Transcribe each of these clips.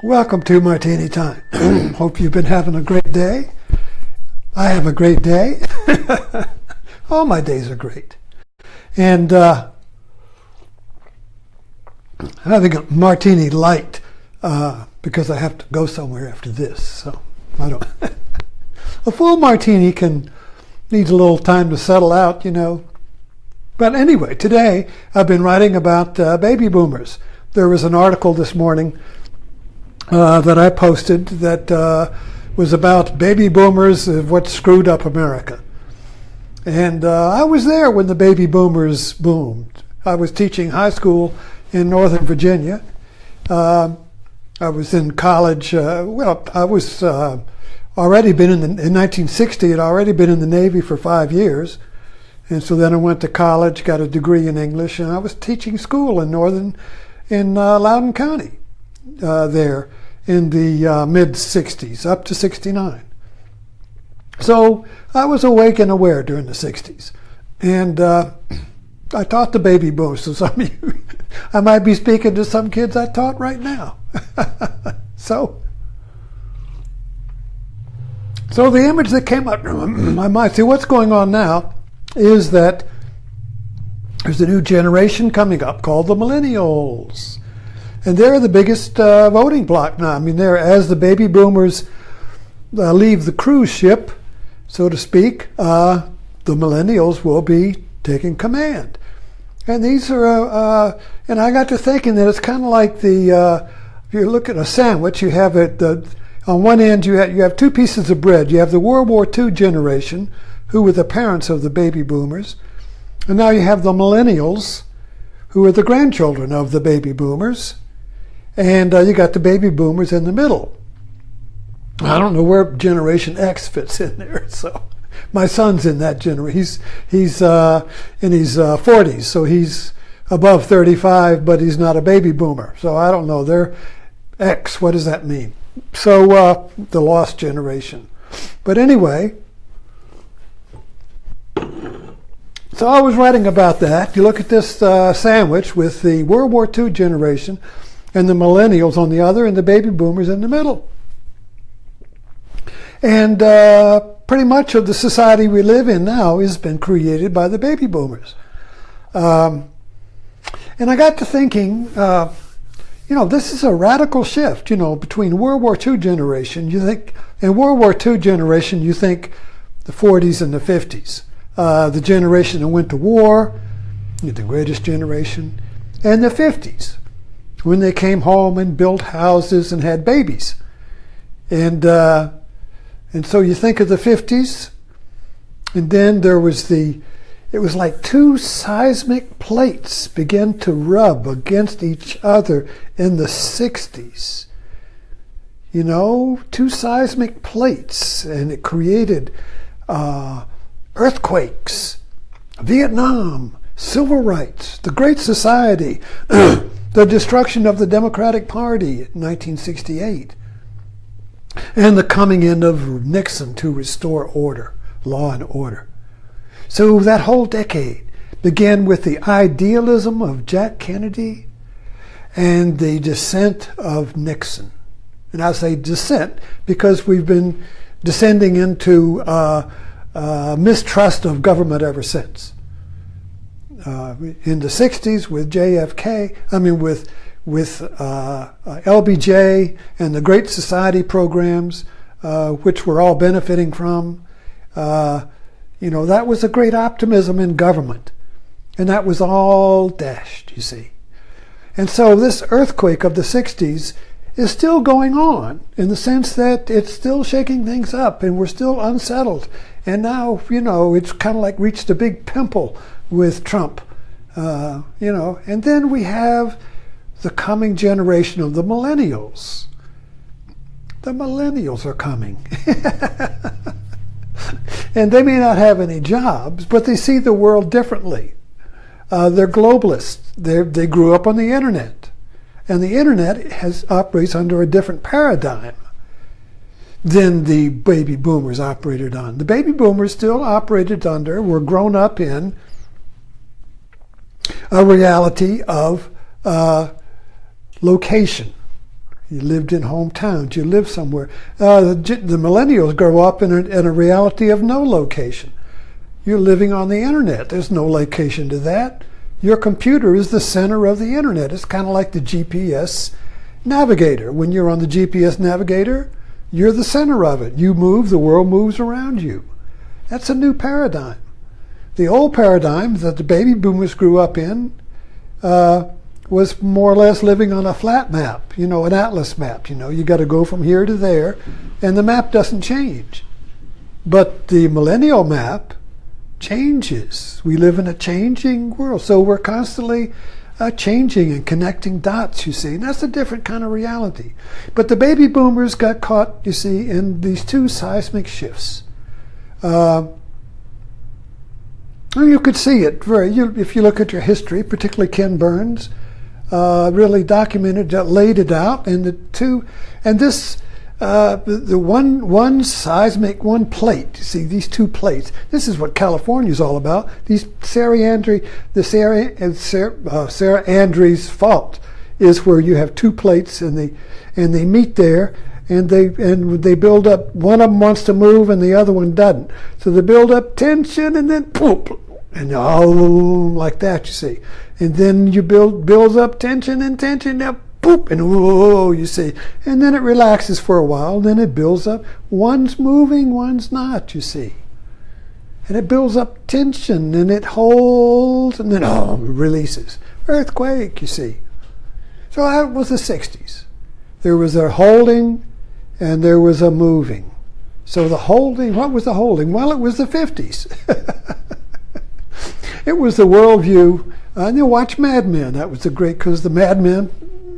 Welcome to Martini Time. Hope you've been having a great day. I have a great day. All my days are great. And having a martini light because I have to go somewhere after this. So I don't. A full martini needs a little time to settle out, you know. But anyway, today I've been writing about baby boomers. There was an article this morning that I posted that was about baby boomers, what screwed up America. And I was there when the baby boomers boomed. I was teaching high school in Northern Virginia. I was in college. I was already been in 1960. Had already been in the Navy for 5 years, and so then I went to college, got a degree in English, and I was teaching school in Loudoun County there in the mid 60s, up to 69. So I was awake and aware during the 60s, and I taught the baby boomers. So some of you, I might be speaking to some kids I taught right now. So the image that came up in my mind, see what's going on now is that there's a new generation coming up called the millennials. And they're the biggest voting bloc now. I mean, as the baby boomers leave the cruise ship, so to speak, the millennials will be taking command. And these are, and I got to thinking that it's kind of like if you look at a sandwich, you have it, on one end you have two pieces of bread. You have the World War II generation, who were the parents of the baby boomers. And now you have the millennials, who are the grandchildren of the baby boomers. And you got the baby boomers in the middle. I don't know where Generation X fits in there. So my son's in that generation. He's in his 40s, so he's above 35, but he's not a baby boomer. So I don't know. They're X. What does that mean? So the lost generation. But anyway, so I was writing about that. You look at this sandwich with the World War II generation and the millennials on the other, and the baby boomers in the middle. And pretty much of the society we live in now has been created by the baby boomers. And I got to thinking, this is a radical shift, between World War II generation. You think, in World War II generation, you think the 40s and the 50s. The generation that went to war, the greatest generation, and the 50s. When they came home and built houses and had babies. And so you think of the 50s, and then it was like two seismic plates began to rub against each other in the 60s. Two seismic plates, and it created earthquakes, Vietnam, civil rights, the Great Society, the destruction of the Democratic Party in 1968, and the coming in of Nixon to restore order, law and order. So that whole decade began with the idealism of Jack Kennedy and the descent of Nixon. And I say descent because we've been descending into mistrust of government ever since. In the 60s with JFK, with LBJ and the Great Society programs, which we're all benefiting from, that was a great optimism in government. And that was all dashed, you see. And so this earthquake of the 60s is still going on in the sense that it's still shaking things up and we're still unsettled. And now, it's kind of like reached a big pimple with Trump, and then we have the coming generation of the millennials. The millennials are coming. And they may not have any jobs, but they see the world differently. They're globalists. They grew up on the internet. And the internet operates under a different paradigm than the baby boomers operated on. The baby boomers still were grown up in a reality of location. You lived in hometowns. You lived somewhere. The millennials grow up in a reality of no location. You're living on the internet. There's no location to that. Your computer is the center of the internet. It's kind of like the GPS navigator. When you're on the GPS navigator, you're the center of it. You move, the world moves around you. That's a new paradigm. The old paradigm that the baby boomers grew up in was more or less living on a flat map, an atlas map. You got to go from here to there, and the map doesn't change. But the millennial map changes. We live in a changing world, so we're constantly changing and connecting dots, you see, and that's a different kind of reality. But the baby boomers got caught, you see, in these two seismic shifts. And you could see it if you look at your history, particularly Ken Burns, really documented, laid it out, and the one seismic, one plate. You see, these two plates. This is what California is all about. These Sarah Andrews fault is where you have two plates and they meet there, and they build up. One of them wants to move and the other one doesn't. So they build up tension and then poof, and like that, you see. And then you builds up tension and tension. Now boop, and whoa, you see. And then it relaxes for a while, then it builds up. One's moving, one's not, you see. And it builds up tension, and it holds, and then, it releases. Earthquake, you see. So that was the 60s. There was a holding, and there was a moving. So the holding, what was the holding? Well, it was the 50s. It was the worldview. And you watch Mad Men. That was the great, because the Mad Men,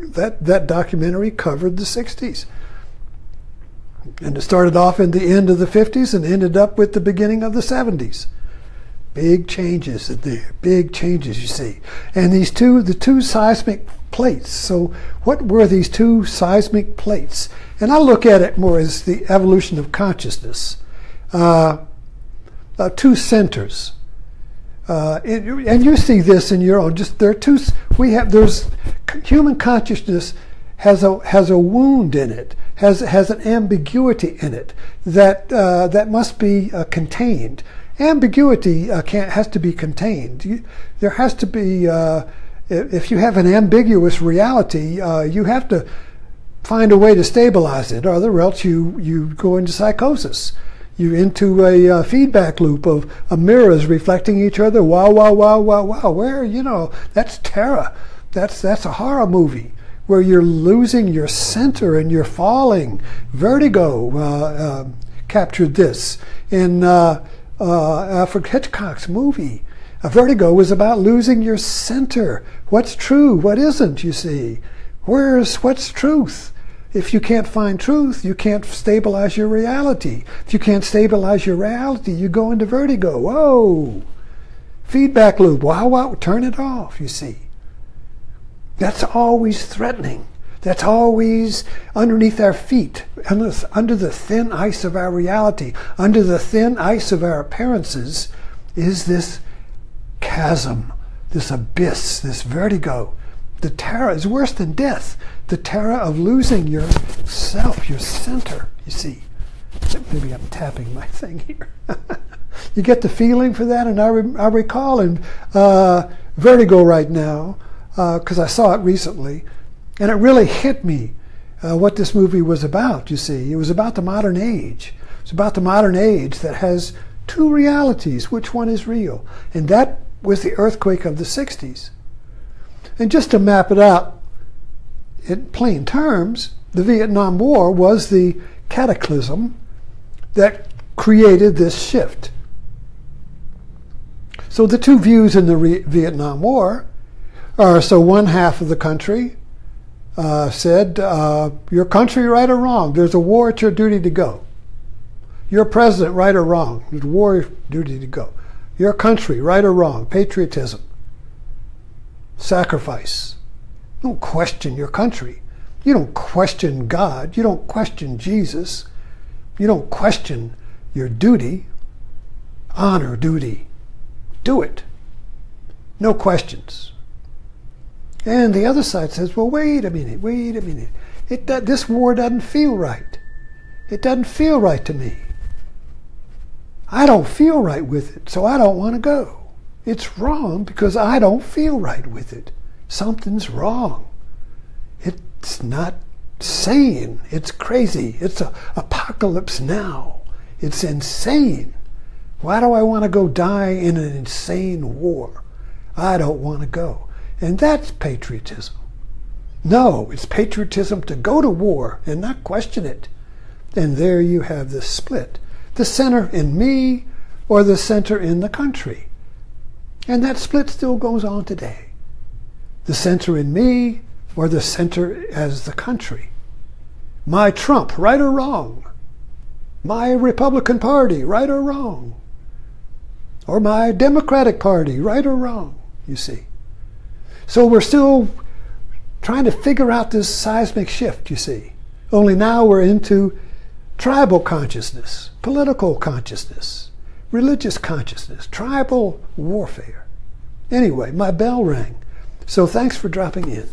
that documentary covered the 60s. And it started off in the end of the 50s and ended up with the beginning of the 70s. Big changes in there, big changes, you see. And the two seismic plates. So what were these two seismic plates? And I look at it more as the evolution of consciousness. Two centers. And you see this in your own. There's human consciousness has a wound in it, has an ambiguity in it that must be contained. Ambiguity has to be contained. There has to be, if you have an ambiguous reality, you have to find a way to stabilize it, or else you go into psychosis. You're into a feedback loop of mirrors reflecting each other. Wow, wow, wow, wow, wow. Where, that's terror. That's a horror movie where you're losing your center and you're falling. Vertigo captured this in Alfred Hitchcock's movie. Vertigo was about losing your center. What's true? What isn't, you see? What's truth? If you can't find truth, you can't stabilize your reality. If you can't stabilize your reality, you go into vertigo. Whoa! Feedback loop. Wow, wow. Turn it off, you see. That's always threatening. That's always underneath our feet, under the thin ice of our reality, under the thin ice of our appearances, is this chasm, this abyss, this vertigo. The terror is worse than death. The terror of losing yourself, your center, you see. Maybe I'm tapping my thing here. You get the feeling for that? And I recall in Vertigo right now, because I saw it recently, and it really hit me what this movie was about, you see. It was about the modern age. It's about the modern age that has two realities. Which one is real? And that was the earthquake of the 60s. And just to map it out in plain terms, the Vietnam War was the cataclysm that created this shift. So the two views in the Vietnam War are, so one half of the country said, your country, right or wrong, there's a war, it's your duty to go. Your president, right or wrong, there's a war, duty to go. Your country, right or wrong, patriotism. Sacrifice. You don't question your country. You don't question God. You don't question Jesus. You don't question your duty. Honor duty. Do it. No questions. And the other side says, well, wait a minute. This war doesn't feel right. It doesn't feel right to me. I don't feel right with it, so I don't want to go. It's wrong because I don't feel right with it. Something's wrong. It's not sane. It's crazy. It's an apocalypse now. It's insane. Why do I want to go die in an insane war? I don't want to go. And that's patriotism. No, it's patriotism to go to war and not question it. And there you have the split. The center in me or the center in the country. And that split still goes on today. The center in me or the center as the country. My Trump, right or wrong. My Republican Party, right or wrong. Or my Democratic Party, right or wrong, you see. So we're still trying to figure out this seismic shift, you see. Only now we're into tribal consciousness, political consciousness, religious consciousness, tribal warfare. Anyway, my bell rang. So thanks for dropping in.